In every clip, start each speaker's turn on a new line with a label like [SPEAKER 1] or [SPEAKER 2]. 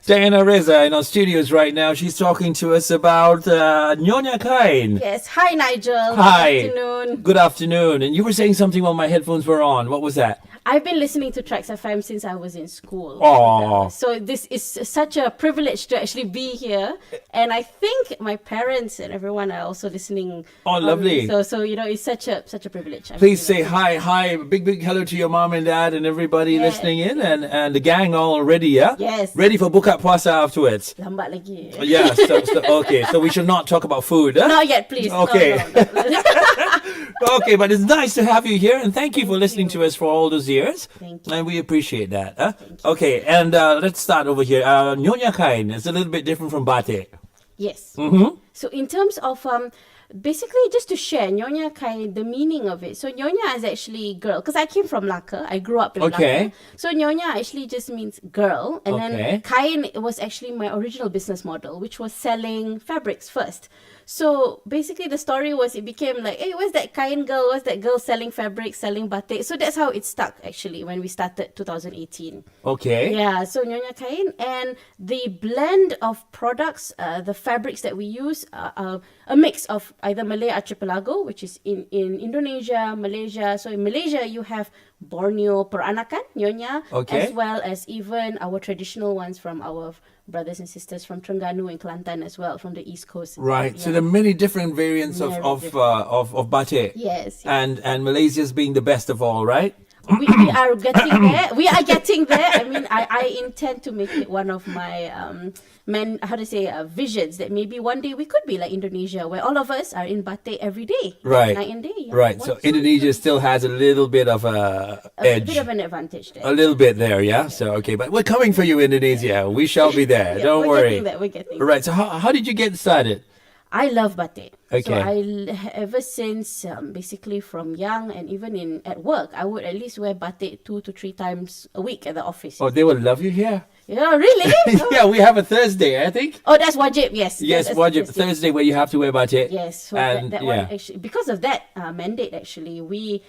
[SPEAKER 1] Dayana Reza in our studios right now. She's talking to us about Nyonya Kain.
[SPEAKER 2] Yes. Hi, Nigel.
[SPEAKER 1] Hi.
[SPEAKER 2] Good afternoon.
[SPEAKER 1] Good afternoon. And you were saying something while my headphones were on. What was that?
[SPEAKER 2] I've been listening to TRAXXfm since I was in school.
[SPEAKER 1] Oh.
[SPEAKER 2] So this is such a privilege to actually be here. And I think my parents and everyone are also listening.
[SPEAKER 1] Oh, lovely.
[SPEAKER 2] So it's such a privilege.
[SPEAKER 1] Please say hi. Big hello to your mom and dad and everybody listening in and the gang all ready, yeah?
[SPEAKER 2] Yes.
[SPEAKER 1] Ready for buka puasa afterwards.
[SPEAKER 2] Lambat lagi.
[SPEAKER 1] Yeah, okay. So we should not talk about food, huh?
[SPEAKER 2] Not yet, please.
[SPEAKER 1] Okay.
[SPEAKER 2] No.
[SPEAKER 1] Okay, but it's nice to have you here and thank you for listening to us for all those years.
[SPEAKER 2] Thank you.
[SPEAKER 1] And we appreciate that. Huh? Okay, and let's start over here. Nyonya Kain is a little bit different from batik.
[SPEAKER 2] Yes.
[SPEAKER 1] Mm-hmm.
[SPEAKER 2] So in terms of basically just to share Nyonya Kain, the meaning of it. So Nyonya is actually girl because I came from Laka. I grew up in Laka. So Nyonya actually just means girl, and then Kain was actually my original business model, which was selling fabrics first. So basically the story was it became like, hey, where's that Kain girl? Where's that girl selling fabrics, selling batik? So that's how it stuck actually when we started 2018.
[SPEAKER 1] Okay.
[SPEAKER 2] Yeah, so Nyonya Kain, and the blend of products, the fabrics that we use are a mix of either Malay Archipelago, which is in Indonesia, Malaysia. So in Malaysia, you have Borneo Peranakan, Nyonya, as well as even our traditional ones from our brothers and sisters from Terengganu and Kelantan as well, from the East Coast.
[SPEAKER 1] Right. Yeah. So there are many different variants of batik.
[SPEAKER 2] Yes.
[SPEAKER 1] And Malaysia's being the best of all, right?
[SPEAKER 2] We are getting there. We are getting there. I mean, I intend to make it one of my visions that maybe one day we could be like Indonesia, where all of us are in batik every day,
[SPEAKER 1] right?
[SPEAKER 2] Night and day. Yeah.
[SPEAKER 1] Right. So Indonesia still has a little bit of a edge,
[SPEAKER 2] a bit of an advantage there.
[SPEAKER 1] A little bit there, yeah. So but we're coming for you, Indonesia. We shall be there. Don't worry.
[SPEAKER 2] We're getting there.
[SPEAKER 1] Right. So how did you get started?
[SPEAKER 2] I love batik.
[SPEAKER 1] Okay.
[SPEAKER 2] So ever since basically from young and even at work, I would at least wear batik 2 to 3 times a week at the office.
[SPEAKER 1] Oh, they will love you here.
[SPEAKER 2] Yeah, really?
[SPEAKER 1] Yeah, we have a Thursday, I think.
[SPEAKER 2] Oh, that's wajib. Yes.
[SPEAKER 1] Yes,
[SPEAKER 2] that's
[SPEAKER 1] wajib Thursday where you have to wear batik.
[SPEAKER 2] Yes. So that one actually, because of that mandate, actually, we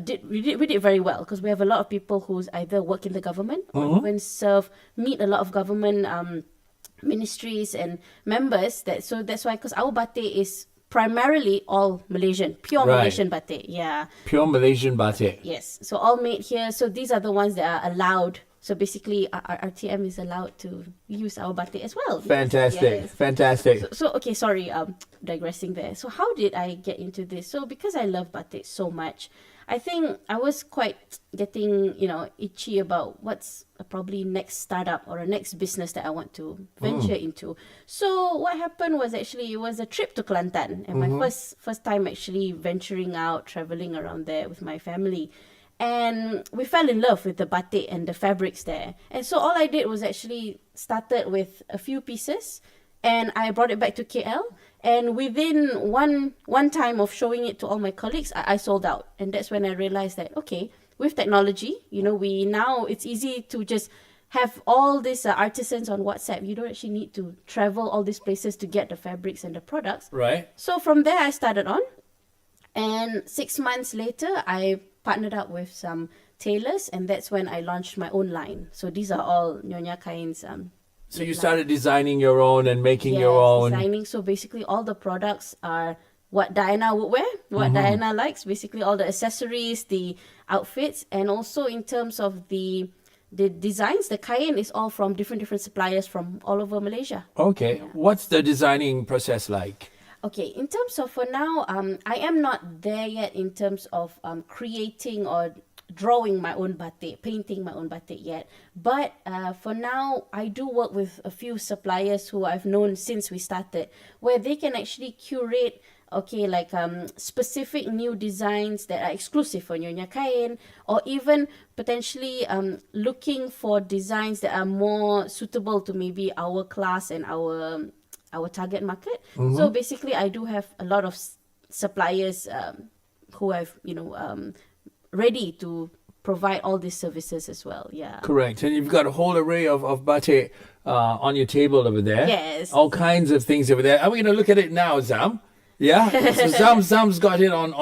[SPEAKER 2] did very well because we have a lot of people who's either work in the government or even meet a lot of government ministries and members. So that's why, because our batik is primarily all Malaysian, pure Malaysian batik. Yeah.
[SPEAKER 1] Pure Malaysian batik.
[SPEAKER 2] Yes. So all made here. So these are the ones that are allowed. So basically, our RTM is allowed to use our batik as well.
[SPEAKER 1] Fantastic. Yes. Fantastic.
[SPEAKER 2] So okay, sorry, digressing there. So how did I get into this? So because I love batik so much, I think I was quite getting, itchy about what's probably next startup or a next business that I want to venture into. So what happened was actually it was a trip to Kelantan and my first time actually venturing out, traveling around there with my family. And we fell in love with the batik and the fabrics there. And so all I did was actually started with a few pieces and I brought it back to KL. And within one time of showing it to all my colleagues, I sold out. And that's when I realized that, okay, with technology, it's easy to just have all these artisans on WhatsApp. You don't actually need to travel all these places to get the fabrics and the products.
[SPEAKER 1] Right.
[SPEAKER 2] So from there, I started on. And 6 months later, I partnered up with some tailors. And that's when I launched my own line. So these are all Nyonya Kain's
[SPEAKER 1] So you started designing your own and making your own.
[SPEAKER 2] Designing. So basically all the products are what Dayana would wear, what Dayana likes, basically all the accessories, the outfits, and also in terms of the designs, the Kain is all from different suppliers from all over Malaysia.
[SPEAKER 1] Okay. Yeah. What's the designing process like?
[SPEAKER 2] Okay, in terms of for now, I am not there yet in terms of creating or drawing my own batik, painting my own batik yet. But for now, I do work with a few suppliers who I've known since we started, where they can actually curate, specific new designs that are exclusive for Nyonya Kain, or even potentially looking for designs that are more suitable to maybe our class and our target market. So basically, I do have a lot of suppliers who I've, ready to provide all these services as well. Yeah.
[SPEAKER 1] Correct. And you've got a whole array of batik on your table over there.
[SPEAKER 2] Yes.
[SPEAKER 1] All kinds of things over there. Are we going to look at it now, Zam? Yeah. So Zam's got it on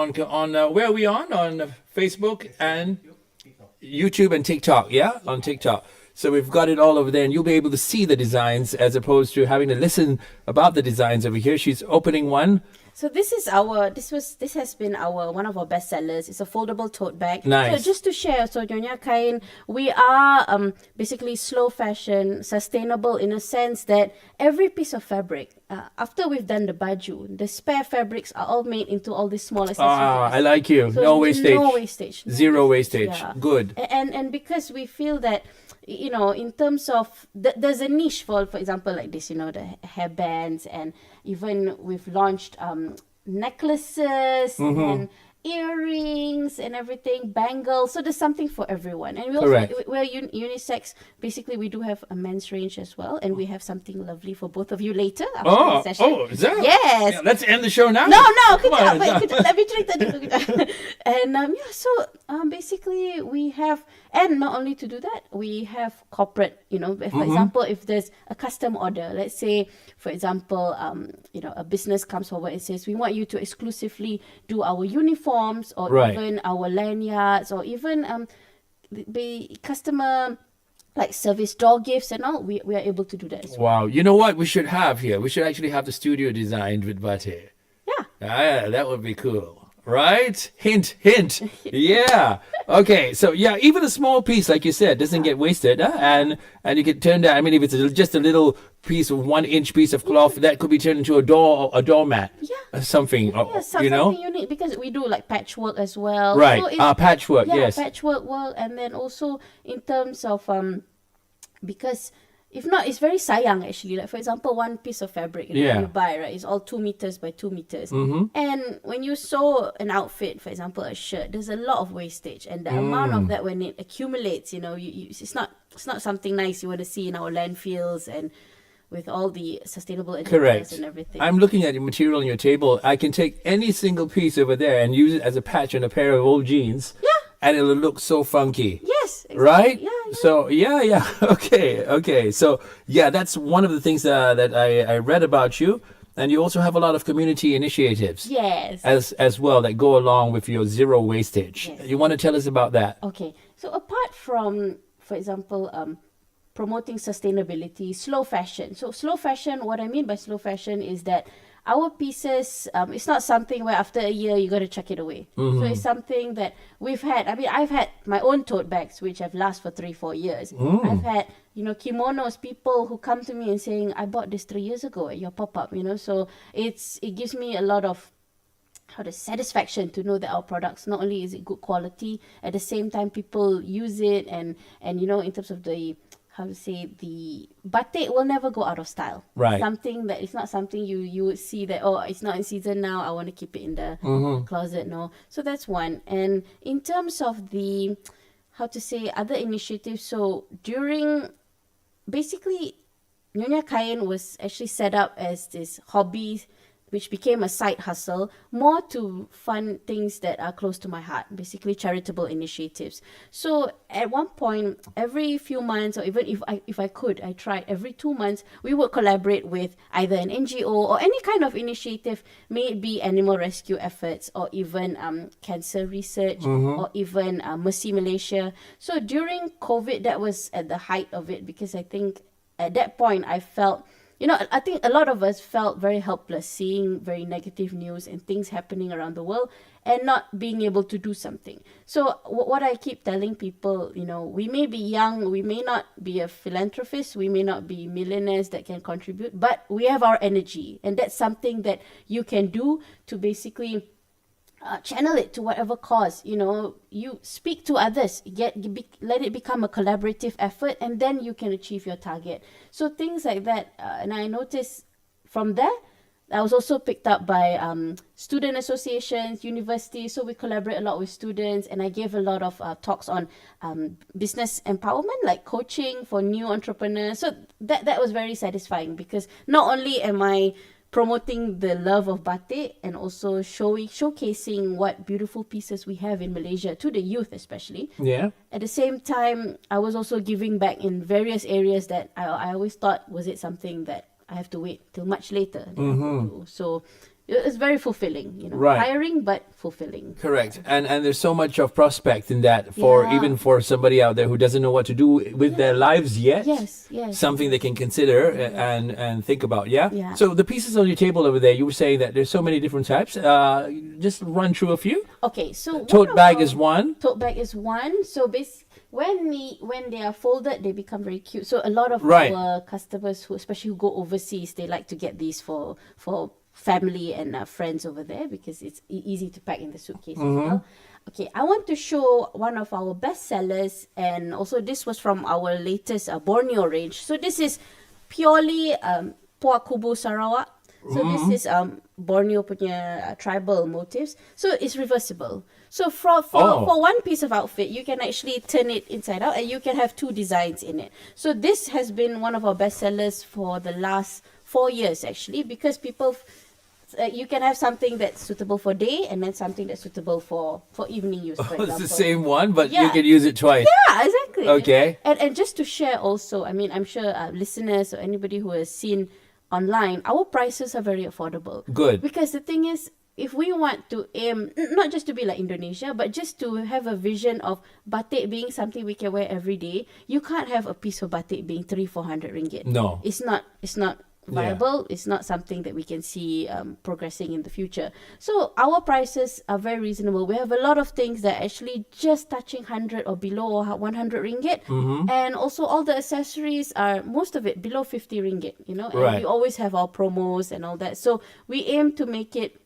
[SPEAKER 1] where are we on? On Facebook and YouTube and TikTok. Yeah, on TikTok. So we've got it all over there, and you'll be able to see the designs as opposed to having to listen about the designs over here. She's opening one.
[SPEAKER 2] So this has been one of our best sellers. It's a foldable tote bag.
[SPEAKER 1] Nice.
[SPEAKER 2] So just to share, so Nyonya Kain, we are basically slow fashion, sustainable in a sense that every piece of fabric, after we've done the baju, the spare fabrics are all made into all these small accessories.
[SPEAKER 1] I like you.
[SPEAKER 2] So
[SPEAKER 1] No wastage.
[SPEAKER 2] No wastage.
[SPEAKER 1] Zero wastage.
[SPEAKER 2] Yeah.
[SPEAKER 1] Good.
[SPEAKER 2] And because we feel that, in terms of there's a niche for example, like this, the hairbands, and even we've launched necklaces and earrings and everything, bangles. So there's something for everyone. And we're unisex. Basically, we do have a men's range as well, and we have something lovely for both of you later after the session.
[SPEAKER 1] Oh, is that?
[SPEAKER 2] Yes.
[SPEAKER 1] Yeah, let's end the show now.
[SPEAKER 2] No,
[SPEAKER 1] Come on.
[SPEAKER 2] let me try that. And so basically we have, and not only to do that, we have corporate, for example, if there's a custom order, let's say, for example, a business comes forward and says, we want you to exclusively do our uniforms, or even our lanyards, or even the customer like service door gifts and all, we are able to do that as well.
[SPEAKER 1] Wow. You know what we should have here? We should actually have the studio designed with batik.
[SPEAKER 2] Yeah.
[SPEAKER 1] That would be cool. Right? Hint, hint. Yeah. Okay. So yeah, even a small piece, like you said, doesn't get wasted. And you can turn that. I mean, if it's just a little piece of 1 inch piece of cloth, that could be turned into a doormat.
[SPEAKER 2] Yeah.
[SPEAKER 1] Something.
[SPEAKER 2] Something unique, because we do like patchwork as well.
[SPEAKER 1] Right.
[SPEAKER 2] So
[SPEAKER 1] Patchwork. Yes.
[SPEAKER 2] Patchwork work, and then also in terms of because if not, it's very sayang actually. Like for example, one piece of fabric you buy, right, is all 2 meters by 2 meters. And when you sew an outfit, for example, a shirt, there's a lot of wastage, and the amount of that, when it accumulates, it's not something nice you want to see in our landfills and with all the sustainable agendas and everything.
[SPEAKER 1] I'm looking at the material on your table. I can take any single piece over there and use it as a patch on a pair of old jeans.
[SPEAKER 2] Yeah.
[SPEAKER 1] And it'll look so funky.
[SPEAKER 2] Yes. Exactly.
[SPEAKER 1] Right?
[SPEAKER 2] Yeah.
[SPEAKER 1] So, yeah. Okay. So, yeah, that's one of the things that I read about you. And you also have a lot of community initiatives.
[SPEAKER 2] Yes.
[SPEAKER 1] As well, that go along with your zero wastage.
[SPEAKER 2] Yes.
[SPEAKER 1] You want to tell us about that?
[SPEAKER 2] Okay. So, apart from, for example, promoting sustainability, slow fashion. So, slow fashion, what I mean by slow fashion is that our pieces, it's not something where after a year you got to chuck it away. So it's something that we've had. I mean, I've had my own tote bags which have lasted for 3-4 years. I've had kimonos, people who come to me and saying, I bought this 3 years ago at your pop-up. So it gives me a lot of satisfaction to know that our products, not only is it good quality, at the same time people use it, and in terms of the the batik will never go out of style.
[SPEAKER 1] Right.
[SPEAKER 2] Something that it's not something you would see that, it's not in season now, I want to keep it in the closet. No. So that's one. And in terms of the other initiatives, so basically Nyonya Kain was actually set up as this hobby which became a side hustle, more to fund things that are close to my heart, basically charitable initiatives. So at one point, every few months, or even if I could, I tried every 2 months, we would collaborate with either an NGO or any kind of initiative, may it be animal rescue efforts, or even cancer research, or even Mercy Malaysia. So during COVID, that was at the height of it, because I think at that point I felt, I think a lot of us felt very helpless, seeing very negative news and things happening around the world and not being able to do something. So what I keep telling people, we may be young, we may not be a philanthropist, we may not be millionaires that can contribute, but we have our energy. And that's something that you can do to basically channel it to whatever cause. You speak to others, let it become a collaborative effort, and then you can achieve your target. So things like that, and I noticed from there, I was also picked up by student associations, universities. So we collaborate a lot with students, and I gave a lot of talks on business empowerment, like coaching for new entrepreneurs. So that was very satisfying, because not only am I promoting the love of batik and also showcasing what beautiful pieces we have in Malaysia to the youth especially.
[SPEAKER 1] Yeah.
[SPEAKER 2] At the same time, I was also giving back in various areas that I always thought, was it something that I have to wait till much later? So it's very fulfilling,
[SPEAKER 1] Right.
[SPEAKER 2] tiring but fulfilling.
[SPEAKER 1] Correct. And there's so much of prospect in that for
[SPEAKER 2] Yeah.
[SPEAKER 1] even for somebody out there who doesn't know what to do with their lives yet.
[SPEAKER 2] Yes.
[SPEAKER 1] Something they can consider and think about. Yeah?
[SPEAKER 2] Yeah.
[SPEAKER 1] So the pieces on your table over there, you were saying that there's so many different types. Just run through a few.
[SPEAKER 2] Okay, so
[SPEAKER 1] Tote bag is one.
[SPEAKER 2] Tote bag is one. So when they are folded, they become very cute. So a lot of
[SPEAKER 1] Right.
[SPEAKER 2] our customers especially who go overseas, they like to get these for family and friends over there because it's easy to pack in the suitcase as well. Okay, I want to show one of our best sellers, and also this was from our latest Borneo range. So this is purely Puak Kubu Sarawak. So this is Borneo punya tribal motifs. So it's reversible. So for one piece of outfit, you can actually turn it inside out, and you can have two designs in it. So this has been one of our best sellers for the last 4 years actually, because people. You can have something that's suitable for day and then something that's suitable for evening use, for example.
[SPEAKER 1] It's the same one, but you
[SPEAKER 2] Yeah.
[SPEAKER 1] can use it twice.
[SPEAKER 2] Yeah, exactly.
[SPEAKER 1] Okay.
[SPEAKER 2] And just to share also, I mean, I'm sure listeners or anybody who has seen online, our prices are very affordable.
[SPEAKER 1] Good.
[SPEAKER 2] Because the thing is, if we want to aim, not just to be like Indonesia, but just to have a vision of batik being something we can wear every day, you can't have a piece of batik being 300-400 ringgit.
[SPEAKER 1] No.
[SPEAKER 2] It's not viable. It's not something that we can see progressing in the future. So our prices are very reasonable. We have a lot of things that are actually just touching 100 or below 100 ringgit. And also all the accessories are, most of it below 50 ringgit, and
[SPEAKER 1] Right.
[SPEAKER 2] we always have our promos and all that. So we aim to make it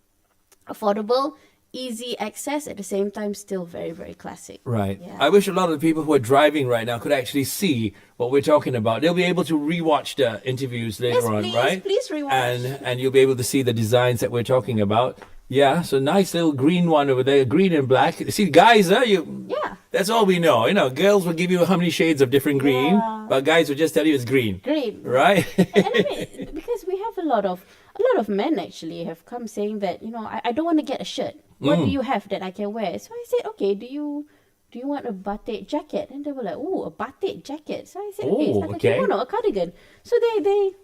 [SPEAKER 2] affordable, easy access, at the same time still very, very classic.
[SPEAKER 1] Right.
[SPEAKER 2] Yeah.
[SPEAKER 1] I wish a lot of the people who are driving right now could actually see what we're talking about. They'll be able to rewatch the interviews later
[SPEAKER 2] Yes,
[SPEAKER 1] on,
[SPEAKER 2] please,
[SPEAKER 1] right?
[SPEAKER 2] please rewatch.
[SPEAKER 1] And you'll be able to see the designs that we're talking about. Yeah, so nice little green one over there, green and black. See, guys,
[SPEAKER 2] Yeah.
[SPEAKER 1] that's all we know. Girls will give you how many shades of different green,
[SPEAKER 2] Yeah.
[SPEAKER 1] but guys will just tell you it's green.
[SPEAKER 2] Great.
[SPEAKER 1] Right?
[SPEAKER 2] And I mean, because we have a lot of men actually have come saying that, I don't want to get a shirt. What do you have that I can wear? So I said, okay, do you want a batik jacket? And they were like, oh, a batik jacket. So I said, okay, it's
[SPEAKER 1] Oh,
[SPEAKER 2] like a
[SPEAKER 1] okay.
[SPEAKER 2] kimono, a cardigan. So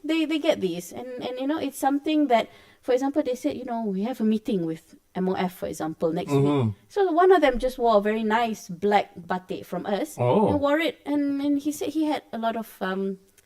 [SPEAKER 2] they get these, and it's something that, for example, they said, we have a meeting with MOF, for example, next week. So one of them just wore a very nice black batik from us and wore it, and he said he had a lot of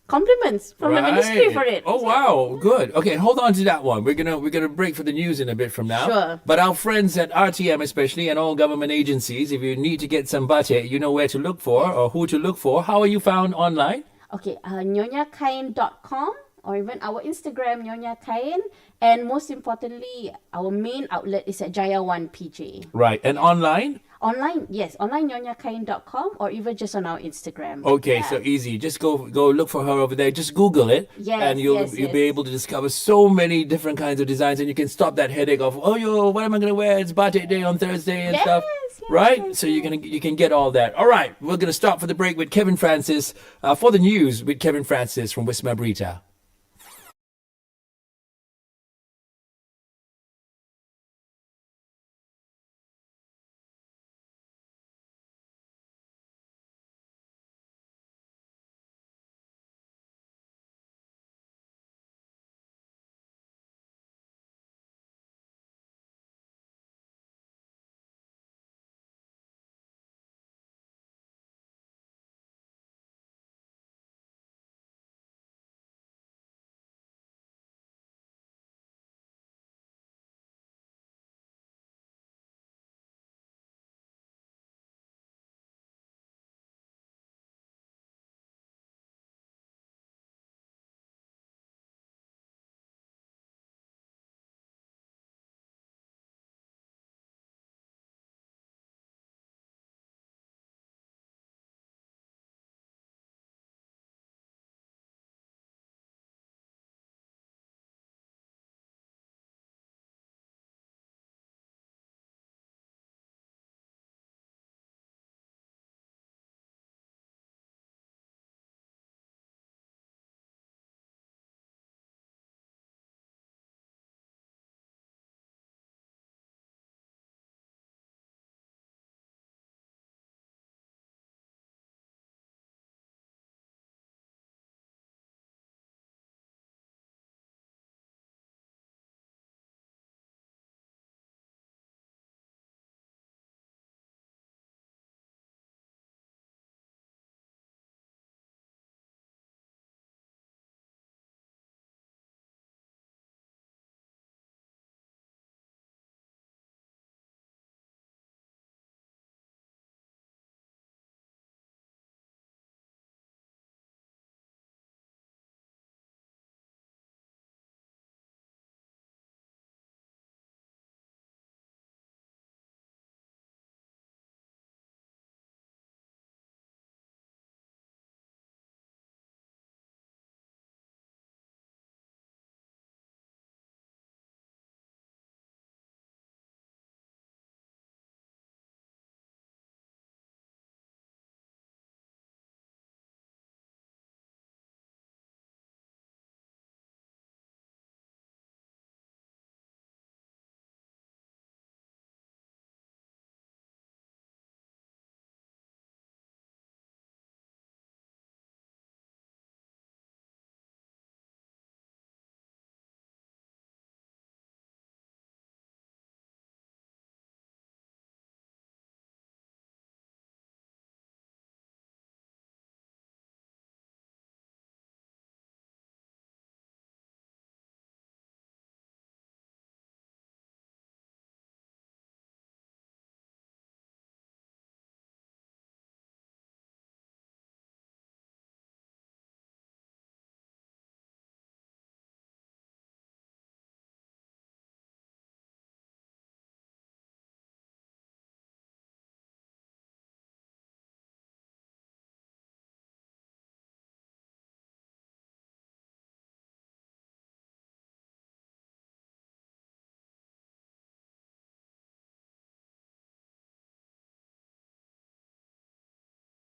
[SPEAKER 2] compliments from the ministry for it.
[SPEAKER 1] Oh wow, good. Okay, hold on to that one. We're gonna break for the news in a bit from now.
[SPEAKER 2] Sure.
[SPEAKER 1] But our friends at RTM especially and all government agencies, if you need to get some batik, you know where to look for or who to look for. How are you found online?
[SPEAKER 2] Okay, nyonyakain.com, or even our Instagram, Nyonya Kain. And most importantly, our main outlet is at Jaya 1 PJ.
[SPEAKER 1] Right. And online?
[SPEAKER 2] Online, yes, online nyonyakain.com, or even just on our Instagram.
[SPEAKER 1] Okay,
[SPEAKER 2] Yeah.
[SPEAKER 1] so easy. Just go look for her over there. Just Google it,
[SPEAKER 2] Yes,
[SPEAKER 1] and you'll
[SPEAKER 2] yes,
[SPEAKER 1] be
[SPEAKER 2] yes.
[SPEAKER 1] able to discover so many different kinds of designs, and you can stop that headache of what am I gonna wear? It's batik day on Thursday and stuff,
[SPEAKER 2] Yes,
[SPEAKER 1] right?
[SPEAKER 2] yes,
[SPEAKER 1] So you can get all that. All right, we're gonna stop for the break with Kevin Francis for the news with Kevin Francis from Wisma Brita.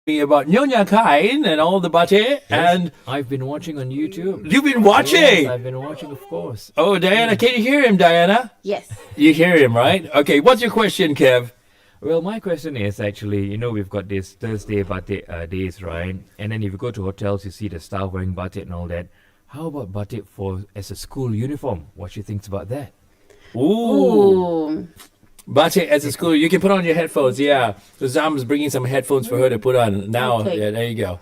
[SPEAKER 1] Me about Nyonya Kain and all the batik. And
[SPEAKER 3] I've been watching on YouTube.
[SPEAKER 1] you've been watching.
[SPEAKER 3] Yes, I've been watching, of course.
[SPEAKER 1] Oh, Diana, can you hear him, Diana?
[SPEAKER 2] Yes.
[SPEAKER 1] You hear him, right? Okay, what's your question, Kev?
[SPEAKER 3] Well, my question is actually, we've got this Thursday batik days, right? And then if you go to hotels, you see the staff wearing batik and all that. How about batik as a school uniform? What she thinks about that?
[SPEAKER 2] Ooh.
[SPEAKER 1] Batik as a school, you can put on your headphones, yeah. So Zam's bringing some headphones for her to put on now.
[SPEAKER 2] Okay.
[SPEAKER 1] Yeah, there you go.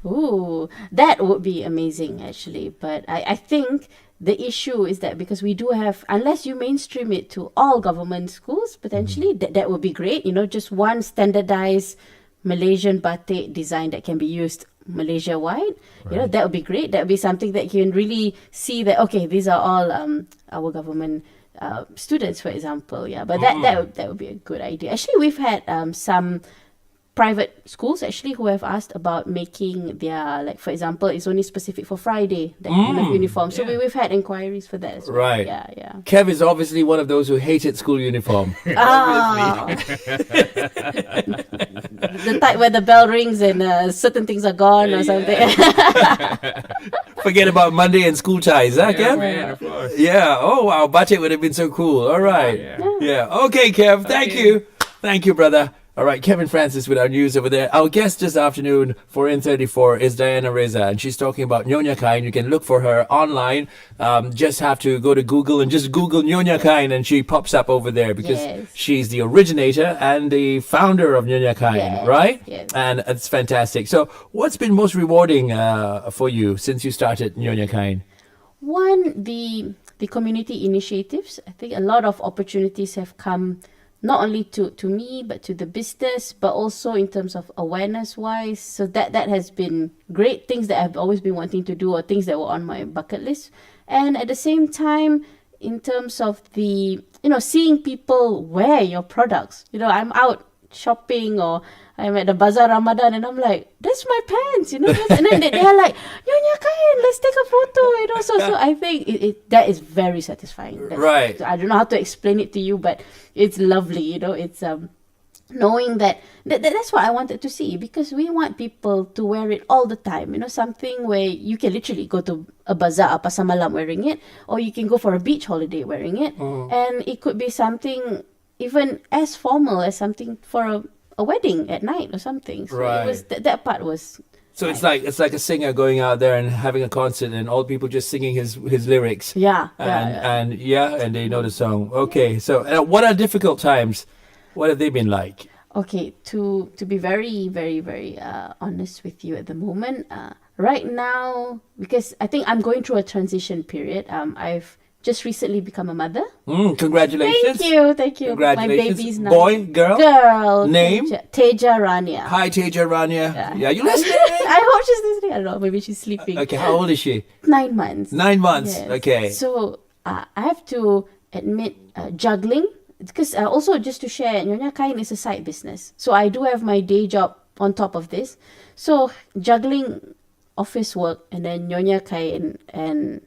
[SPEAKER 2] Ooh, that would be amazing actually. But I think the issue is that because we do have, unless you mainstream it to all government schools, potentially that would be great. Just one standardized Malaysian batik design that can be used Malaysia-wide. That would be great. That would be something that you can really see that, okay, these are all our government students, for example. Yeah, but that would be a good idea. Actually, we've had some private schools actually who have asked about making their, like, for example, it's only specific for Friday, that kind of uniform. So we've had inquiries for that as well.
[SPEAKER 1] Right.
[SPEAKER 2] Yeah.
[SPEAKER 1] Kev is obviously one of those who hated school uniform.
[SPEAKER 2] The type where the bell rings and certain things are gone or something.
[SPEAKER 1] Forget about Monday and school ties, huh, Kev?
[SPEAKER 3] Man, of course.
[SPEAKER 1] Yeah. Oh, wow. Batik would have been so cool. All right. Yeah. Okay, Kev. Thank you. Thank you, brother. All right, Kevin Francis with our news over there. Our guest this afternoon for In34 is Dayana Reza, and she's talking about Nyonya Kain. You can look for her online. Just have to go to Google and just Google Nyonya Kain, and she pops up over there because she's the originator and the founder of Nyonya Kain, right?
[SPEAKER 2] Yes.
[SPEAKER 1] And it's fantastic. So what's been most rewarding for you since you started Nyonya Kain?
[SPEAKER 2] One, the community initiatives. I think a lot of opportunities have come not only to me, but to the business, but also in terms of awareness-wise. So that has been great things that I've always been wanting to do, or things that were on my bucket list. And at the same time, in terms of the, seeing people wear your products. I'm out shopping or I'm at the Bazaar Ramadan and I'm like, that's my pants, and then they're like, Nyonya Kain, let's take a photo, So I think that is very satisfying.
[SPEAKER 1] Right.
[SPEAKER 2] I don't know how to explain it to you, but it's lovely, It's knowing that's what I wanted to see, because we want people to wear it all the time, something where you can literally go to a bazaar, pasar malam wearing it, or you can go for a beach holiday wearing it, and it could be something even as formal as something for a wedding at night or something. So
[SPEAKER 1] Right.
[SPEAKER 2] it was that part was.
[SPEAKER 1] So it's like a singer going out there and having a concert and all people just singing his lyrics.
[SPEAKER 2] Yeah.
[SPEAKER 1] And they know the song. Okay, so what are difficult times? What have they been like?
[SPEAKER 2] Okay, to be very, very, very honest with you at the moment, right now, because I think I'm going through a transition period. I've just recently become a mother.
[SPEAKER 1] Congratulations.
[SPEAKER 2] Thank you.
[SPEAKER 1] Congratulations.
[SPEAKER 2] My baby's now.
[SPEAKER 1] Boy, girl?
[SPEAKER 2] Girl.
[SPEAKER 1] Name?
[SPEAKER 2] Teja Rania.
[SPEAKER 1] Hi, Teja Rania. Yeah, you listening?
[SPEAKER 2] I hope she's listening. I don't know. Maybe she's sleeping.
[SPEAKER 1] Okay, how old is she?
[SPEAKER 2] 9 months.
[SPEAKER 1] 9 months.
[SPEAKER 2] Yes.
[SPEAKER 1] Okay.
[SPEAKER 2] So I have to admit, juggling, because also just to share, Nyonya Kain is a side business. So I do have my day job on top of this. So juggling office work and then Nyonya Kain and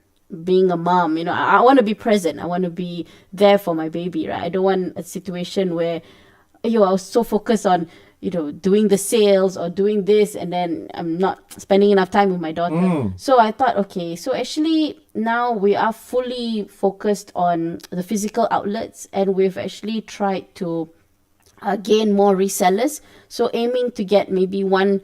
[SPEAKER 2] being a mom, I want to be present. I want to be there for my baby, right? I don't want a situation where, I was so focused on, doing the sales or doing this, and then I'm not spending enough time with my daughter. So I thought, okay, so actually now we are fully focused on the physical outlets, and we've actually tried to gain more resellers. So aiming to get maybe one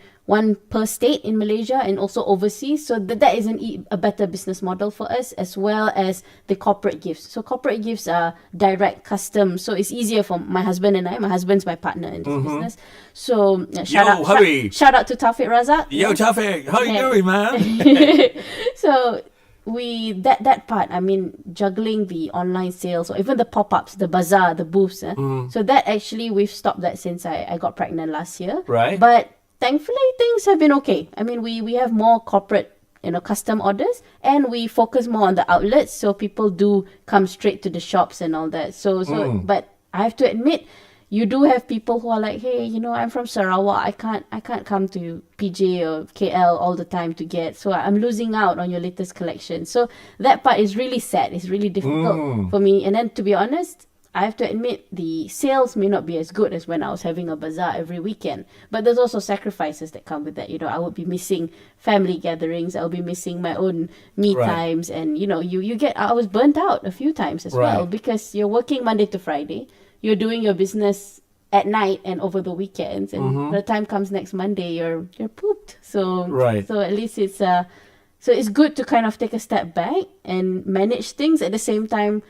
[SPEAKER 2] per state in Malaysia and also overseas. So that is a better business model for us, as well as the corporate gifts. So corporate gifts are direct custom. So it's easier for my husband and I. My husband's my partner in this business. So shout out to Taufik Razak.
[SPEAKER 1] Yo, Taufik, how you doing, man?
[SPEAKER 2] So that part, I mean, juggling the online sales or even the pop-ups, the bazaar, the booths. So that actually, we've stopped that since I got pregnant last year.
[SPEAKER 1] Right.
[SPEAKER 2] But thankfully, things have been okay. I mean, we have more corporate, custom orders, and we focus more on the outlets, so people do come straight to the shops and all that. So but I have to admit, you do have people who are like, hey, I'm from Sarawak. I can't come to PJ or KL all the time to get. So I'm losing out on your latest collection. So that part is really sad. It's really difficult for me. And then, to be honest, I have to admit the sales may not be as good as when I was having a bazaar every weekend. But there's also sacrifices that come with that. You know, I would be missing family gatherings. I'll be missing my own me
[SPEAKER 1] Right.
[SPEAKER 2] times. And, you know, you get, I was burnt out a few times as well
[SPEAKER 1] Right.
[SPEAKER 2] because you're working Monday to Friday. You're doing your business at night and over the weekends. And by the time comes next Monday, you're pooped. So,
[SPEAKER 1] Right.
[SPEAKER 2] so at least so it's good to kind of take a step back and manage things at the same time,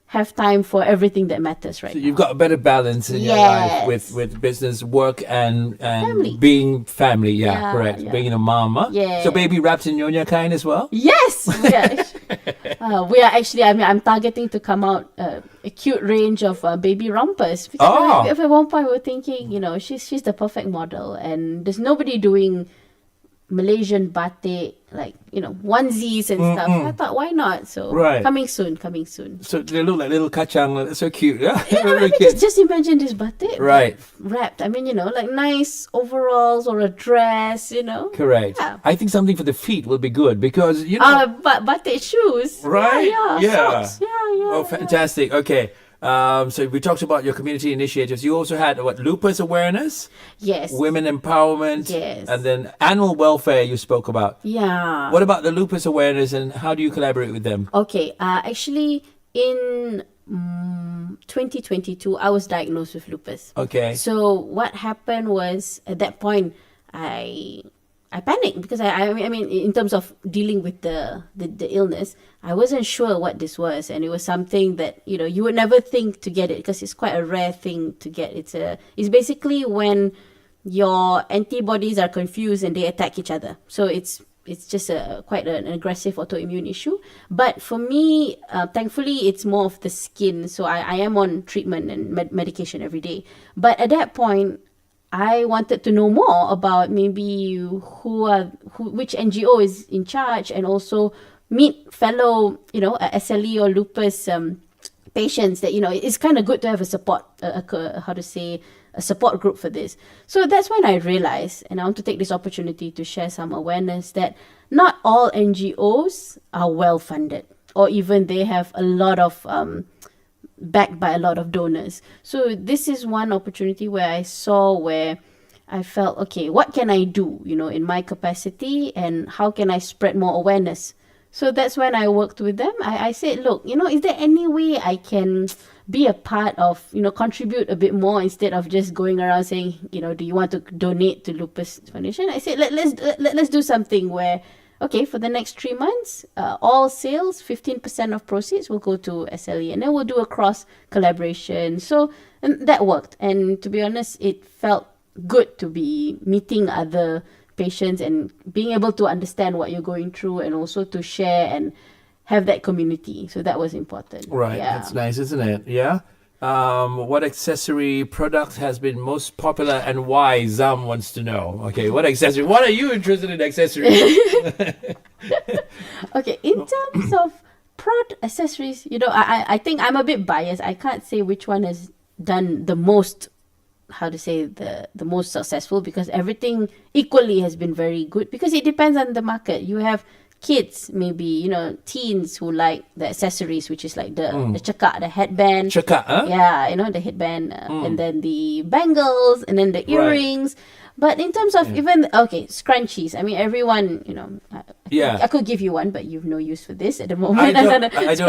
[SPEAKER 2] have time for everything that matters right
[SPEAKER 1] So
[SPEAKER 2] now.
[SPEAKER 1] you've got a better balance in your life
[SPEAKER 2] Yes.
[SPEAKER 1] with business, work, and
[SPEAKER 2] Family.
[SPEAKER 1] being family. Yeah,
[SPEAKER 2] Yeah,
[SPEAKER 1] correct.
[SPEAKER 2] yeah.
[SPEAKER 1] Being a mom. Huh?
[SPEAKER 2] Yeah.
[SPEAKER 1] So baby wrapped in Nyonya Kain as well?
[SPEAKER 2] Yes, we are actually. I mean, I'm targeting to come out a cute range of baby rompers. Because
[SPEAKER 1] Oh.
[SPEAKER 2] at one point we were thinking, you know, she's the perfect model, and there's nobody doing Malaysian batik, like, you know, onesies and stuff. I thought, why not? So
[SPEAKER 1] Right.
[SPEAKER 2] coming soon.
[SPEAKER 1] So they look like little kacang. They're so cute. Yeah,
[SPEAKER 2] Yeah,
[SPEAKER 1] Very
[SPEAKER 2] I mean,
[SPEAKER 1] cute.
[SPEAKER 2] just imagine this batik
[SPEAKER 1] Right.
[SPEAKER 2] wrapped. I mean, you know, like nice overalls or a dress, you know.
[SPEAKER 1] Correct.
[SPEAKER 2] Yeah.
[SPEAKER 1] I think something for the feet will be good because you know.
[SPEAKER 2] But batik shoes.
[SPEAKER 1] Right?
[SPEAKER 2] Yeah.
[SPEAKER 1] Yeah.
[SPEAKER 2] Socks. Yeah.
[SPEAKER 1] Oh, fantastic. Okay. So we talked about your community initiatives. You also had what, lupus awareness,
[SPEAKER 2] Yes.
[SPEAKER 1] women empowerment,
[SPEAKER 2] Yes.
[SPEAKER 1] and then animal welfare. You spoke about.
[SPEAKER 2] Yeah.
[SPEAKER 1] What about the lupus awareness, and how do you collaborate with them?
[SPEAKER 2] Okay. Actually, in 2022, I was diagnosed with lupus.
[SPEAKER 1] Okay.
[SPEAKER 2] So what happened was at that point, I panicked because I mean in terms of dealing with the illness, I wasn't sure what this was, and it was something that, you know, you would never think to get it because it's quite a rare thing to get. It's basically when your antibodies are confused and they attack each other. So it's just quite an aggressive autoimmune issue. But for me, thankfully, it's more of the skin. So I am on treatment and medication every day. But at that point, I wanted to know more about maybe which NGO is in charge, and also meet fellow, you know, SLE or lupus patients that, you know, it's kind of good to have a support, a support group for this. So that's when I realized, and I want to take this opportunity to share some awareness that not all NGOs are well funded, or even they have a lot of backed by a lot of donors. So this is one opportunity where I felt, okay, what can I do, you know, in my capacity, and how can I spread more awareness? So that's when I worked with them. I said, look, you know, is there any way I can be a part of, you know, contribute a bit more instead of just going around saying, you know, do you want to donate to Lupus Foundation? I said, let's do something where, okay, for the next 3 months, all sales, 15% of proceeds will go to SLE, and then we'll do a cross collaboration. So, and that worked. And to be honest, it felt good to be meeting other patients and being able to understand what you're going through, and also to share and have that community. So that was important.
[SPEAKER 1] Right.
[SPEAKER 2] Yeah.
[SPEAKER 1] That's nice, isn't it? Yeah. What accessory product has been most popular and why? Zam wants to know. Okay, what accessory? What are you interested in accessories?
[SPEAKER 2] Okay, in terms of prod accessories, you know, I think I'm a bit biased. I can't say which one has done the most, how to say, the most successful, because everything equally has been very good, because it depends on the market. You have kids, maybe, you know, teens who like the accessories, which is like the cekak, the headband.
[SPEAKER 1] Cekak, huh?
[SPEAKER 2] Yeah, you know, the headband, and then the bangles, and then the earrings. But in terms of even, okay, scrunchies, I mean, everyone, you know, I could give you one, but you've no use for this at the moment.
[SPEAKER 1] I don't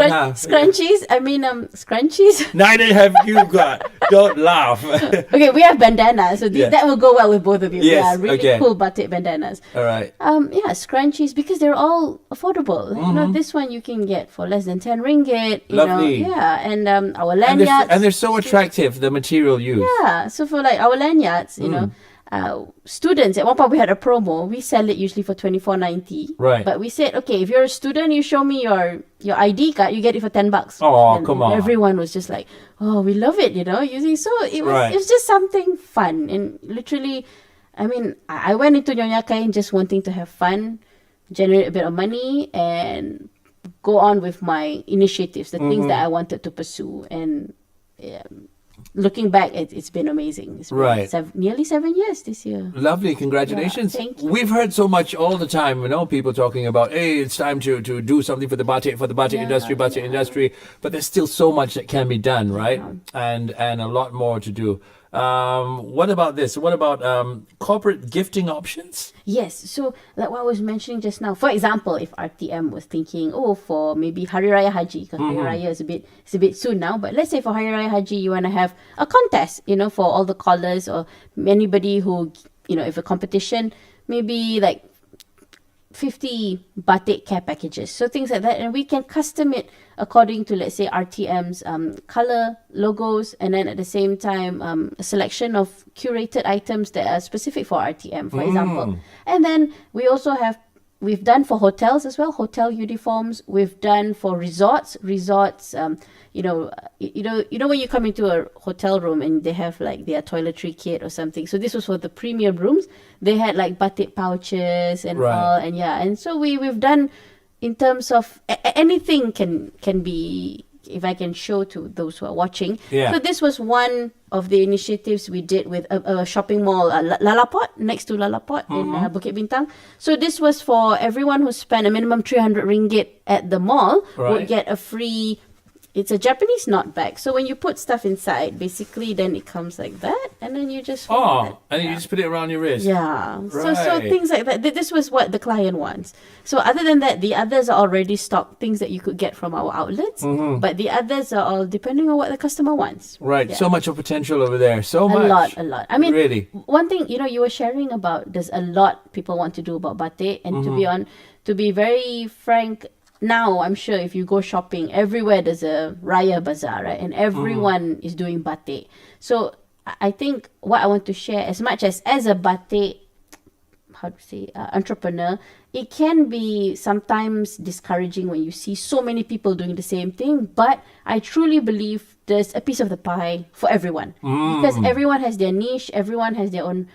[SPEAKER 1] have.
[SPEAKER 2] Scrunchies, I mean, scrunchies.
[SPEAKER 1] Neither have you got. Don't laugh.
[SPEAKER 2] Okay, we have bandanas, so that will go well with both of you.
[SPEAKER 1] Yes,
[SPEAKER 2] Yeah, really
[SPEAKER 1] okay.
[SPEAKER 2] cool batik bandanas.
[SPEAKER 1] All right.
[SPEAKER 2] Yeah, scrunchies, because they're all affordable. You know, this one you can get for less than 10 ringgit. You
[SPEAKER 1] Lovely.
[SPEAKER 2] know, yeah, and our
[SPEAKER 1] And
[SPEAKER 2] lanyards.
[SPEAKER 1] they're so attractive, the material used.
[SPEAKER 2] Yeah, so for like our lanyards, you know, students, at one point we had a promo. We sell it usually for $24.90.
[SPEAKER 1] Right.
[SPEAKER 2] But we said, okay, if you're a student, you show me your ID card, you get it for $10.
[SPEAKER 1] Oh,
[SPEAKER 2] and,
[SPEAKER 1] come
[SPEAKER 2] and
[SPEAKER 1] on.
[SPEAKER 2] everyone was just like, oh, we love it, you know, using. So it was
[SPEAKER 1] Right.
[SPEAKER 2] it was just something fun, and literally, I mean, I went into Nyonya Kain just wanting to have fun, generate a bit of money, and go on with my initiatives, the things that I wanted to pursue, and. looking back, it's been amazing. It's been
[SPEAKER 1] Right.
[SPEAKER 2] nearly 7 years this year.
[SPEAKER 1] Lovely, congratulations.
[SPEAKER 2] Yeah, thank you.
[SPEAKER 1] We've heard so much all the time, people talking about, hey, it's time to do something for the batik industry, but there's still so much that can be done, right? And a lot more to do. What about this? What about corporate gifting options?
[SPEAKER 2] Yes, so like what I was mentioning just now. For example, if RTM was thinking, for maybe Hari Raya Haji, because Hari Raya is a bit soon now. But let's say for Hari Raya Haji, you want to have a contest, for all the callers or anybody who, if a competition, maybe like 50 batik care packages, so things like that, and we can custom it according to, let's say, RTM's color logos, and then at the same time a selection of curated items that are specific for RTM, for example. And then we've done for hotels as well, hotel uniforms. We've done for resorts. You know when you come into a hotel room and they have like their toiletry kit or something. So this was for the premium rooms. They had like batik pouches and all, and so we've done in terms of anything can be. If I can show to those who are watching.
[SPEAKER 1] Yeah.
[SPEAKER 2] So this was one of the initiatives we did with a shopping mall, Lalaport, next to Lalaport in Bukit Bintang. So this was for everyone who spent a minimum 300 ringgit at the mall would get a free, it's a Japanese knot bag. So when you put stuff inside, basically then it comes like that, and then you just
[SPEAKER 1] and then you just put it around your wrist.
[SPEAKER 2] Yeah.
[SPEAKER 1] Right.
[SPEAKER 2] So things like that. This was what the client wants. So other than that, the others are already stocked, things that you could get from our outlets. But the others are all depending on what the customer wants.
[SPEAKER 1] Right.
[SPEAKER 2] Yeah.
[SPEAKER 1] So much of potential over there. So much.
[SPEAKER 2] A lot. I mean,
[SPEAKER 1] really.
[SPEAKER 2] One thing, you were sharing about, there's a lot people want to do about batik, and to be very frank, now I'm sure if you go shopping everywhere, there's a Raya Bazaar, right? And everyone is doing batik. So I think what I want to share, as much as a batik, entrepreneur, it can be sometimes discouraging when you see so many people doing the same thing. But I truly believe there's a piece of the pie for everyone, because everyone has their niche, everyone has their own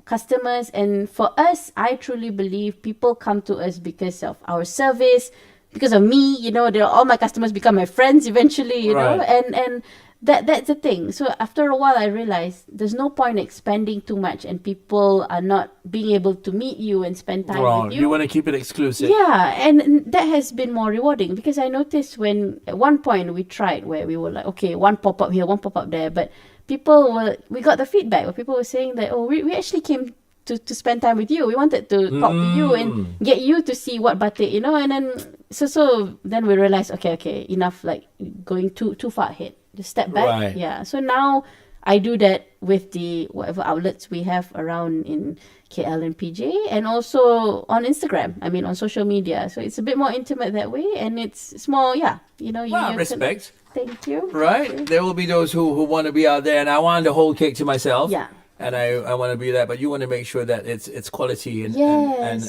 [SPEAKER 2] customers. And for us, I truly believe people come to us because of our service, because of me, all my customers become my friends eventually, you know, and that's the thing. So after a while, I realized there's no point expanding too much, and people are not being able to meet you and spend time with you.
[SPEAKER 1] You want to keep it exclusive.
[SPEAKER 2] Yeah, and that has been more rewarding, because I noticed when at one point we tried where we were like, okay, one pop-up here, one pop-up there, but we got the feedback where people were saying that, we actually came to spend time with you. We wanted to talk to you and get you to see what batik, and then so then we realized, okay, enough like going too far ahead. Just step back.
[SPEAKER 1] Right.
[SPEAKER 2] Yeah. So now I do that with the whatever outlets we have around in KL and PJ, and also on Instagram. I mean, on social media. So it's a bit more intimate that way, and it's more,
[SPEAKER 1] Respect.
[SPEAKER 2] Thank you.
[SPEAKER 1] Right. There will be those who want to be out there, and I want the whole cake to myself.
[SPEAKER 2] Yeah.
[SPEAKER 1] And I want to be that, but you want to make sure that it's quality and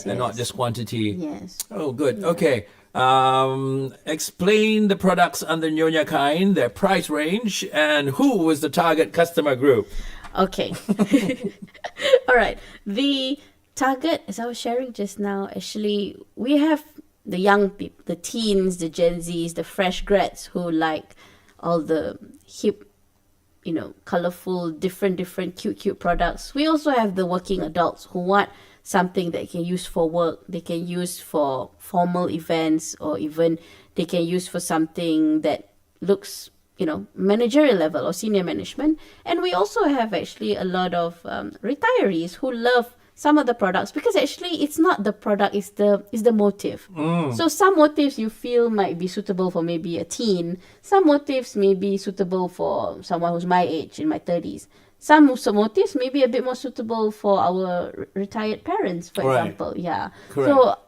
[SPEAKER 1] not just quantity.
[SPEAKER 2] Yes.
[SPEAKER 1] Oh, good. Yeah. Okay. Explain the products under Nyonya Kain, their price range, and who was the target customer group.
[SPEAKER 2] Okay. All right. The target, as I was sharing just now, actually, we have the young people, the teens, the Gen Zs, the fresh grads who like all the hip, colorful, different cute products. We also have the working adults who want something that they can use for work, they can use for formal events, or even they can use for something that looks, managerial level or senior management. And we also have actually a lot of retirees who love some of the products, because actually it's not the product, it's the motive. So some motives you feel might be suitable for maybe a teen, some motives may be suitable for someone who's my age, in my 30s. Some motives may be a bit more suitable for our retired parents, for example. Yeah.
[SPEAKER 1] Correct.
[SPEAKER 2] So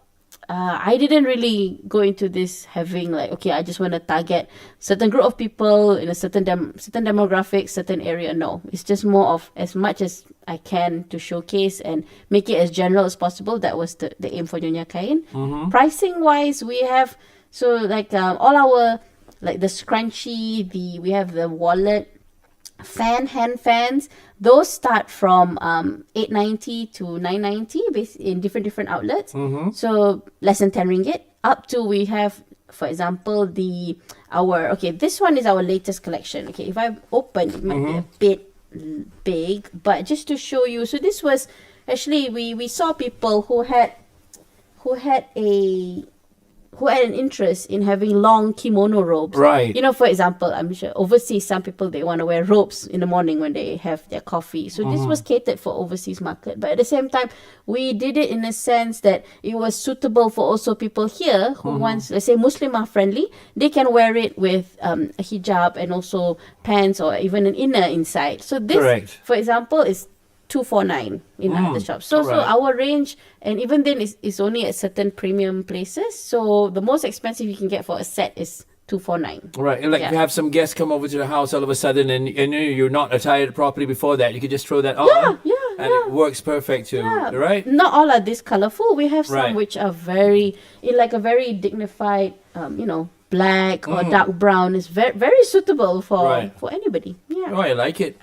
[SPEAKER 2] I didn't really go into this having like, okay, I just want to target certain group of people in a certain demographic, certain area. No, it's just more of as much as I can to showcase and make it as general as possible. That was the aim for Nyonya Kain. Pricing wise, we have all our like the scrunchie, we have the wallet, hand fans. Those start from 890 to 990 in different outlets. So less than 10 ringgit, up to we have For example, this one is our latest collection. Okay, if I open, it might be a bit big, but just to show you, so this was actually we saw people who had an interest in having long kimono robes.
[SPEAKER 1] Right.
[SPEAKER 2] You know, for example, I'm sure overseas, some people, they want to wear robes in the morning when they have their coffee. So this was catered for overseas market. But at the same time, we did it in a sense that it was suitable for also people here who wants, let's say, Muslimah friendly. They can wear it with a hijab and also pants or even an inner inside. So this,
[SPEAKER 1] Correct.
[SPEAKER 2] for example, is 249 in other shops. So
[SPEAKER 1] Right.
[SPEAKER 2] our range, and even then is only at certain premium places. So the most expensive you can get for a set is 249.
[SPEAKER 1] Right, and like if you have some guests come over to the house all of a sudden and you're not attired properly before that, you could just throw that on. And it works perfect too, right?
[SPEAKER 2] Not all are this colorful. We have some
[SPEAKER 1] Right.
[SPEAKER 2] which are very, in like a very dignified, black or dark brown. Is very, very suitable for anybody. Yeah.
[SPEAKER 1] Oh, I like it.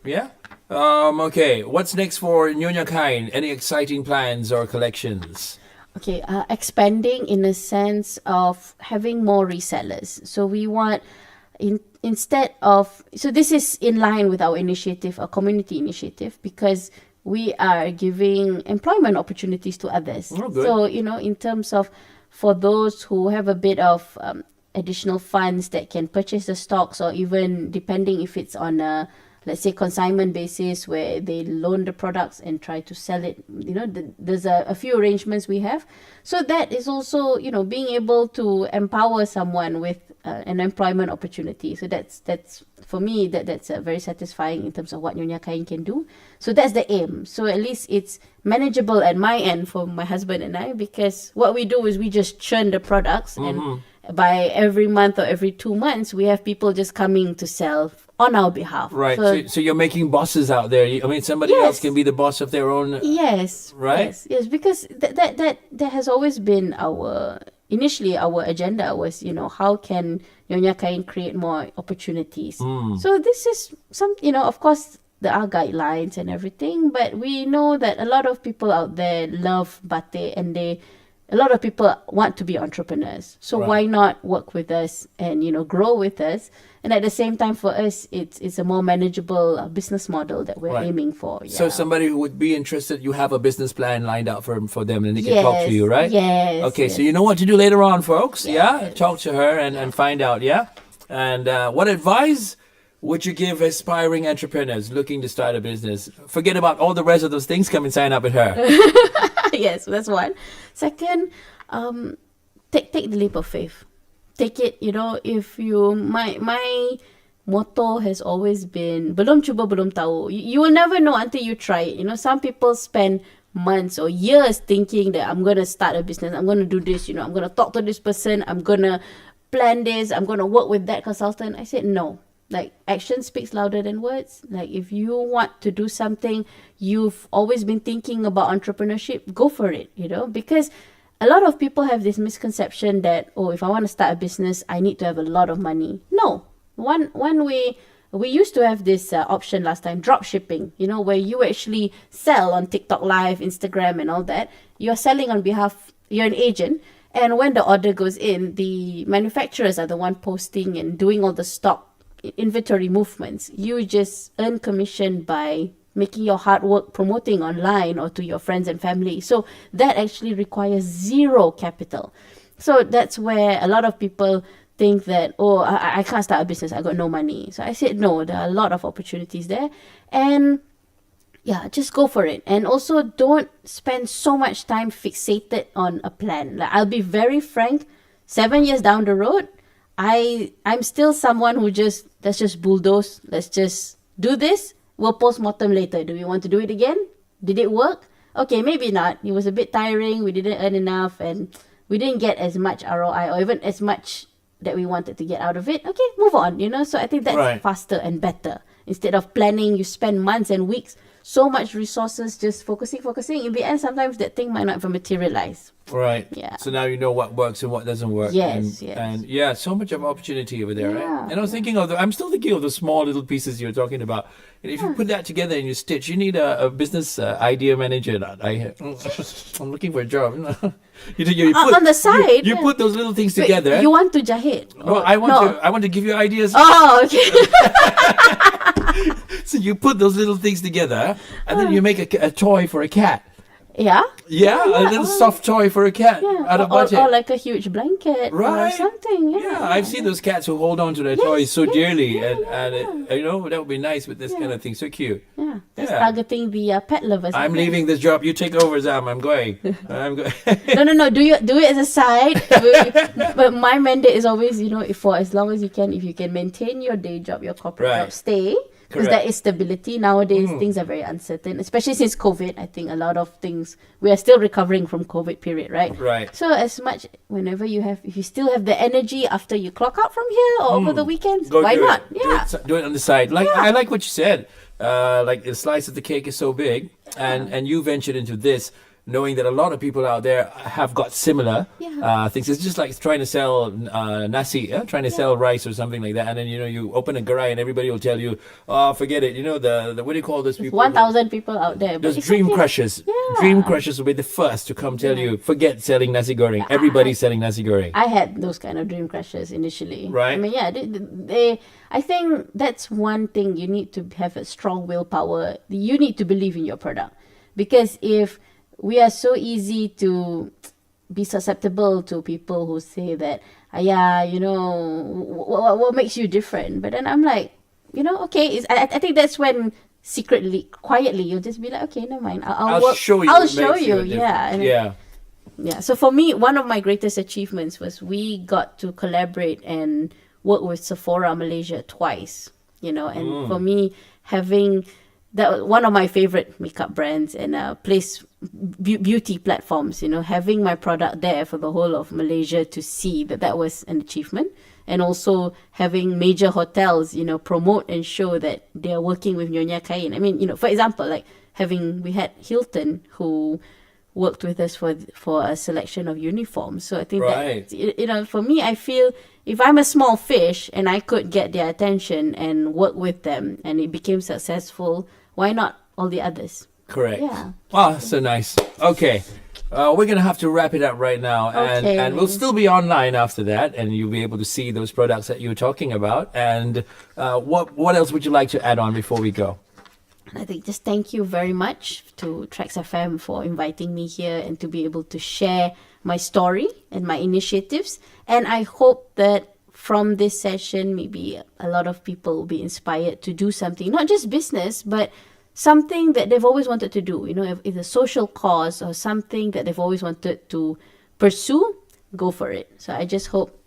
[SPEAKER 1] Yeah. Okay, what's next for Nyonya Kain? Any exciting plans or collections?
[SPEAKER 2] Okay, expanding in a sense of having more resellers. So we want, instead of, so this is in line with our initiative, our community initiative, because we are giving employment opportunities to others.
[SPEAKER 1] Oh, good.
[SPEAKER 2] So, in terms of, for those who have a bit of additional funds that can purchase the stocks, or even depending if it's on a, let's say, consignment basis where they loan the products and try to sell it. There's a few arrangements we have. So that is also, being able to empower someone with an employment opportunity. So that's for me, that's very satisfying in terms of what Nyonya Kain can do. So that's the aim. So at least it's manageable at my end for my husband and I, because what we do is we just churn the products, and by every month or every 2 months, we have people just coming to sell on our behalf.
[SPEAKER 1] Right. So you're making bosses out there. I mean, somebody else can be the boss of their own.
[SPEAKER 2] Yes.
[SPEAKER 1] Right.
[SPEAKER 2] Yes. Because that has always been initially our agenda was, how can Nyonya Kain create more opportunities? So this is some, of course, there are guidelines and everything, but we know that a lot of people out there love batik, and a lot of people want to be entrepreneurs. So why not work with us and, grow with us? And at the same time, for us, it's a more manageable business model that we're aiming for. Yeah.
[SPEAKER 1] So somebody who would be interested, you have a business plan lined out for them, and they can talk to you, right?
[SPEAKER 2] Yes.
[SPEAKER 1] Okay, so you know what to do later on, folks. Yes. Yeah, talk to her and find out. Yeah, and what advice would you give aspiring entrepreneurs looking to start a business? Forget about all the rest of those things. Come and sign up with her.
[SPEAKER 2] Yes, that's one. Second, take the leap of faith. Take it, if you, my motto has always been, belum cuba belum tahu. You will never know until you try it. Some people spend months or years thinking that I'm going to start a business, I'm going to do this, I'm going to talk to this person, I'm going to plan this, I'm going to work with that consultant. I said no. Like, action speaks louder than words. Like, if you want to do something, you've always been thinking about entrepreneurship, go for it, because a lot of people have this misconception that, if I want to start a business, I need to have a lot of money. No. One way, we used to have this option last time, drop shipping, where you actually sell on TikTok Live, Instagram and all that. You're selling on behalf, you're an agent. And when the order goes in, the manufacturers are the one posting and doing all the stock inventory movements. You just earn commission by making your hard work promoting online or to your friends and family. So that actually requires zero capital. So that's where a lot of people think that, I can't start a business, I got no money. So I said, no, there are a lot of opportunities there. And just go for it. And also don't spend so much time fixated on a plan. Like, I'll be very frank, 7 years down the road, I'm still someone who let's just bulldoze, let's just do this. We'll post-mortem later. Do we want to do it again? Did it work? Okay, maybe not. It was a bit tiring. We didn't earn enough, and we didn't get as much ROI or even as much that we wanted to get out of it. Okay, move on, So I think that's faster and better. Instead of planning, you spend months and weeks so much resources just focusing. In the end, sometimes that thing might not even materialize.
[SPEAKER 1] Right.
[SPEAKER 2] Yeah.
[SPEAKER 1] So now you know what works and what doesn't work.
[SPEAKER 2] Yes,
[SPEAKER 1] and,
[SPEAKER 2] yes.
[SPEAKER 1] And yeah, so much of opportunity over there,
[SPEAKER 2] Yeah,
[SPEAKER 1] right? And I was thinking of I'm still thinking of the small little pieces you're talking about. And if you put that together and you stitch, you need a business idea manager. I'm looking for a job. you put,
[SPEAKER 2] on the side,
[SPEAKER 1] you
[SPEAKER 2] yeah.
[SPEAKER 1] put those little things
[SPEAKER 2] Wait,
[SPEAKER 1] together.
[SPEAKER 2] you want to jahit?
[SPEAKER 1] Well, I want to give you ideas.
[SPEAKER 2] Oh, okay.
[SPEAKER 1] So you put those little things together, and then you make a toy for a cat.
[SPEAKER 2] Yeah.
[SPEAKER 1] Yeah, a little soft toy for a cat
[SPEAKER 2] Yeah.
[SPEAKER 1] out of
[SPEAKER 2] or,
[SPEAKER 1] budget.
[SPEAKER 2] or like a huge blanket or
[SPEAKER 1] Right.
[SPEAKER 2] something. Yeah.
[SPEAKER 1] Yeah, I've seen those cats who hold on to their toys so dearly, and that would be nice with this kind of thing. So cute.
[SPEAKER 2] Yeah. That's
[SPEAKER 1] Yeah.
[SPEAKER 2] targeting the pet lovers.
[SPEAKER 1] I'm leaving this job. You take over, Zam. I'm going. I'm going.
[SPEAKER 2] No. Do it as a side. But my mandate is always, for as long as you can, if you can maintain your day job, your corporate
[SPEAKER 1] Right.
[SPEAKER 2] job, stay. Because
[SPEAKER 1] Correct.
[SPEAKER 2] there is stability. Nowadays, things are very uncertain, especially since COVID. I think a lot of things, we are still recovering from COVID period, right?
[SPEAKER 1] Right.
[SPEAKER 2] So as much, if you still have the energy after you clock out from here or over the weekends,
[SPEAKER 1] Go
[SPEAKER 2] why
[SPEAKER 1] do
[SPEAKER 2] not?
[SPEAKER 1] It.
[SPEAKER 2] Yeah.
[SPEAKER 1] Do it on the side. Like I like what you said. Like the slice of the cake is so big, and you ventured into this, knowing that a lot of people out there have got similar things. It's just like trying to sell nasi, trying to sell rice or something like that, and then you open a garai and everybody will tell you, oh, forget it. The what do you call those people?
[SPEAKER 2] 1,000 people out there. But
[SPEAKER 1] Those
[SPEAKER 2] it's
[SPEAKER 1] dream
[SPEAKER 2] okay.
[SPEAKER 1] crushers.
[SPEAKER 2] Yeah.
[SPEAKER 1] Dream crushers will be the first to come tell you, forget selling nasi goreng. Everybody's selling nasi goreng.
[SPEAKER 2] I had those kind of dream crushes initially.
[SPEAKER 1] Right.
[SPEAKER 2] I mean, yeah, I think that's one thing. You need to have a strong willpower. You need to believe in your product. Because if we are so easy to be susceptible to people who say that, what makes you different? But then I'm like, okay, I think that's when secretly, quietly, you'll just be like, okay, never mind.
[SPEAKER 1] I'll show you.
[SPEAKER 2] I'll
[SPEAKER 1] what
[SPEAKER 2] show
[SPEAKER 1] makes
[SPEAKER 2] you.
[SPEAKER 1] a
[SPEAKER 2] Yeah.
[SPEAKER 1] difference.
[SPEAKER 2] And
[SPEAKER 1] Yeah.
[SPEAKER 2] Yeah, so for me, one of my greatest achievements was we got to collaborate and work with Sephora Malaysia twice, and for me, having that one of my favorite makeup brands and beauty platforms, having my product there for the whole of Malaysia to see that was an achievement. And also having major hotels, promote and show that they are working with Nyonya Kain. I mean, for example, like we had Hilton who worked with us for a selection of uniforms. So I think
[SPEAKER 1] Right.
[SPEAKER 2] that, for me, I feel if I'm a small fish and I could get their attention and work with them and it became successful, why not all the others?
[SPEAKER 1] Correct.
[SPEAKER 2] Yeah.
[SPEAKER 1] Oh, so nice. Okay. We're going to have to wrap it up right now.
[SPEAKER 2] Okay.
[SPEAKER 1] And we'll still be online after that. And you'll be able to see those products that you were talking about. And what else would you like to add on before we go?
[SPEAKER 2] And I think just thank you very much to TRAXXfm for inviting me here and to be able to share my story and my initiatives. And I hope that from this session, maybe a lot of people will be inspired to do something, not just business, but something that they've always wanted to do. If it's a social cause or something that they've always wanted to pursue, go for it. So I just hope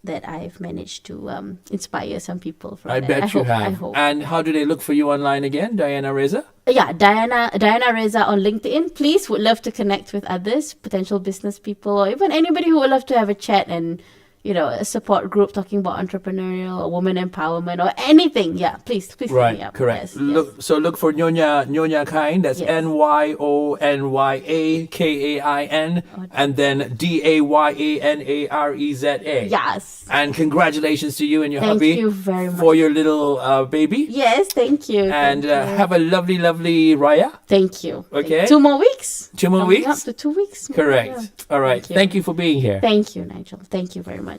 [SPEAKER 2] that I've managed to inspire some people from
[SPEAKER 1] I
[SPEAKER 2] that.
[SPEAKER 1] bet you have.
[SPEAKER 2] I hope.
[SPEAKER 1] And how do they look for you online again, Dayana Reza?
[SPEAKER 2] Yeah, Dayana Reza on LinkedIn. Please, would love to connect with others, potential business people, or even anybody who would love to have a chat and, a support group talking about entrepreneurial or women empowerment or anything. Yeah, please hit
[SPEAKER 1] Right,
[SPEAKER 2] me up.
[SPEAKER 1] correct.
[SPEAKER 2] Yes,
[SPEAKER 1] Look for Nyonya Kain. That's
[SPEAKER 2] Yes.
[SPEAKER 1] NYONYAKAIN, and then DAYANAREZA.
[SPEAKER 2] Yes.
[SPEAKER 1] And congratulations to you and your
[SPEAKER 2] Thank
[SPEAKER 1] hubby
[SPEAKER 2] you very much.
[SPEAKER 1] for your little baby.
[SPEAKER 2] Yes, thank you.
[SPEAKER 1] And
[SPEAKER 2] thank you.
[SPEAKER 1] have a lovely, lovely Raya.
[SPEAKER 2] Thank you.
[SPEAKER 1] Okay.
[SPEAKER 2] 2 more weeks.
[SPEAKER 1] 2 more
[SPEAKER 2] Coming
[SPEAKER 1] weeks?
[SPEAKER 2] Up to 2 weeks.
[SPEAKER 1] Correct.
[SPEAKER 2] Yeah.
[SPEAKER 1] All right.
[SPEAKER 2] Thank you.
[SPEAKER 1] Thank you for being here.
[SPEAKER 2] Thank you, Nigel. Thank you very much.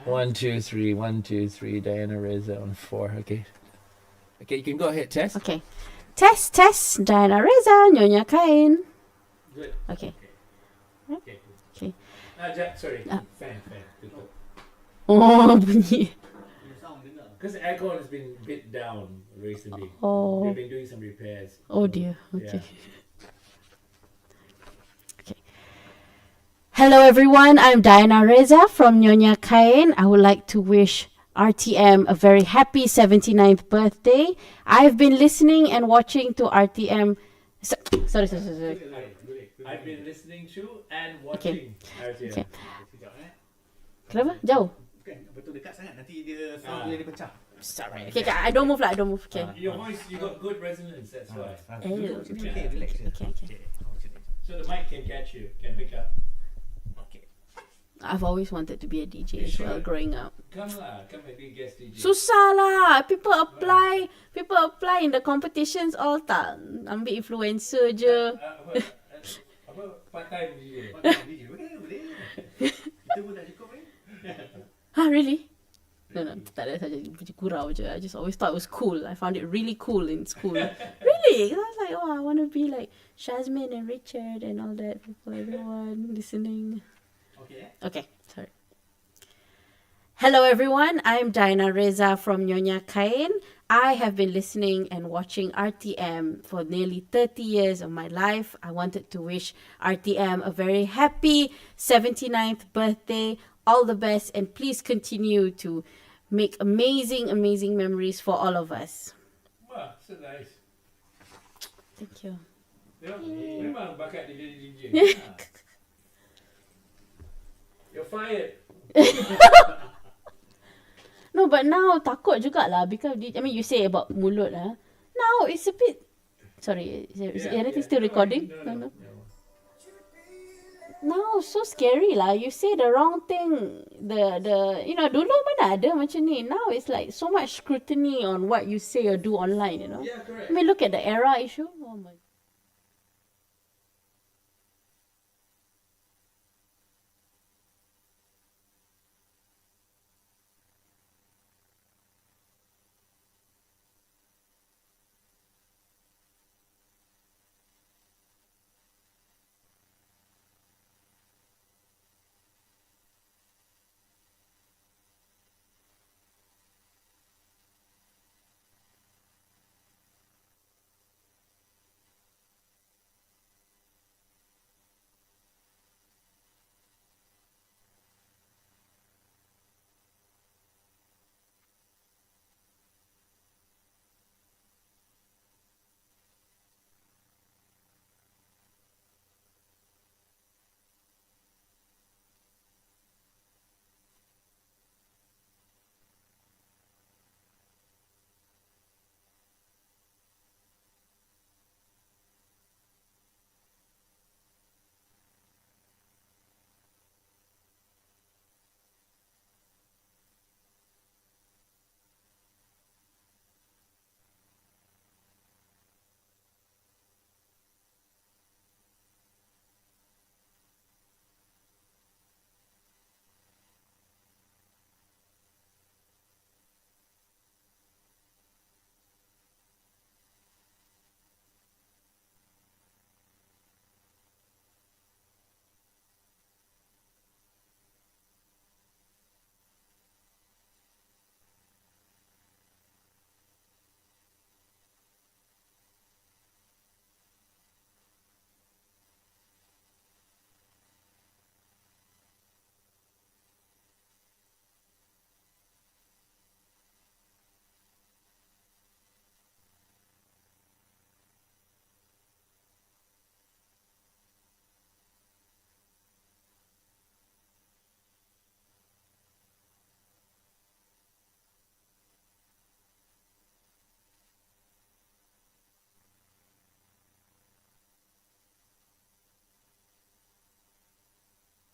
[SPEAKER 1] 1, 2, 3. 1, 2, 3. Dayana Reza on 4. Okay. Okay, you can go ahead, test.
[SPEAKER 2] Okay. Test, test. Dayana Reza, Nyonya Kain.
[SPEAKER 1] Good.
[SPEAKER 2] Okay.
[SPEAKER 1] Okay.
[SPEAKER 2] Okay.
[SPEAKER 1] Sorry.
[SPEAKER 2] Ah.
[SPEAKER 1] Fan. Good.
[SPEAKER 2] Oh, bunyi.
[SPEAKER 1] Because the aircon has been a bit down recently.
[SPEAKER 2] Oh.
[SPEAKER 1] We've been doing some repairs.
[SPEAKER 2] Oh
[SPEAKER 1] So,
[SPEAKER 2] dear. Okay.
[SPEAKER 1] yeah.
[SPEAKER 2] Okay. Hello everyone, I'm Dayana Reza from Nyonya Kain. I would like to wish RTM a very happy 79th birthday. I've been listening and watching to RTM. Sorry.
[SPEAKER 1] I've been listening to and watching RTM.
[SPEAKER 2] Okay. Kenapa? Jauh?
[SPEAKER 4] Bukan betul dekat sangat nanti dia sound dia pecah.
[SPEAKER 2] Sorry. Okay, I don't move lah. I don't move. Okay.
[SPEAKER 1] Your voice, you got good resonance, that's why.
[SPEAKER 4] Duduk sini okey, relax je.
[SPEAKER 2] Okay.
[SPEAKER 1] So the mic can catch you, can pick up.
[SPEAKER 4] Okey.
[SPEAKER 2] I've always wanted to be a DJ as well growing up.
[SPEAKER 1] Come maybe guest DJ.
[SPEAKER 2] Susah lah. People apply in the competitions all tak ambil influencer je.
[SPEAKER 1] Apa part-time DJ?
[SPEAKER 4] DJ boleh. Kita pun dah cukup ni.
[SPEAKER 2] Huh, really? No, tak ada saja gurau je. I just always thought it was cool. I found it really cool in school. Really? 'Cause I was like, oh, I want to be like Shazmin and Richard and all that. People, everyone listening. Okay, sorry. Hello everyone, I'm Dayana Reza from Nyonya Kain. I have been listening and watching RTM for nearly 30 years of my life. I wanted to wish RTM a very happy 79th birthday. All the best, and please continue to make amazing memories for all of us.
[SPEAKER 1] Wah, so nice.
[SPEAKER 2] Thank you.
[SPEAKER 1] Memang bakat dia jadi DJ. You're fired.
[SPEAKER 2] No, but now takut jugalah because you say about mulut lah. Now it's a bit. Sorry, is anything still recording? No. Now so scary lah. You say the wrong thing. Dulu mana ada macam ni. Now it's like so much scrutiny on what you say or do online.
[SPEAKER 1] Yeah, correct.
[SPEAKER 2] I mean, look at the era issue. Oh my.